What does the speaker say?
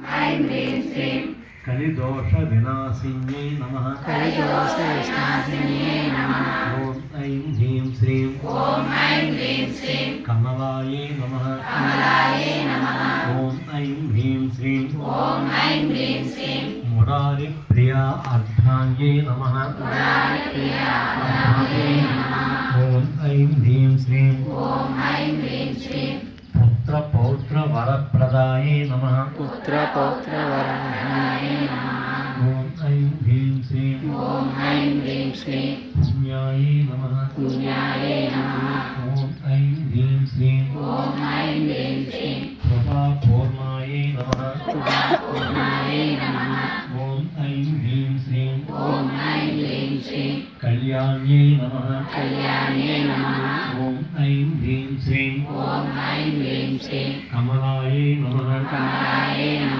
ऐं ह्रीं श्रीं कलिदोषविनाशिन्यै नमः। कलिदोषविनाशिन्यै नमः। ॐ ऐं ह्रीं श्रीं ॐ ऐं ह्रीं श्रीं कमलायै नमः। कमलायै नमः। ॐ ऐं ह्रीं श्रीं ॐ ऐं ह्रीं श्रीं मुरारिप्रिया अर्धाङ्ग्यै नमः। मुरारिप्रिया अर्धाङ्ग्यै नमः। ॐ ऐं ह्रीं श्रीं ॐ ऐं ह्रीं श्रीं पुत्रपौत्रवरप्रदायै नमः। पुत्रपौत्रवरदायै नमः। ॐ ऐं ह्रीं श्रीं ॐ ऐं ह्रीं श्रीं पुण्यायै नमः। पुण्यायै नमः। ॐ ऐं ह्रीं श्रीं ॐ ऐं ह्रीं श्रीं कृपापूर्णायै नमः। कृपापूर्णायै नमः। ॐ ऐं ह्रीं श्रीं ॐ ऐं ह्रीं श्रीं कल्याण्यै नमः। कल्याण्यै नमः। ॐ ऐं ह्रीं श्रीं ॐ ऐं ह्रीं श्रीं कमलायै नमः। कमलायै नमः।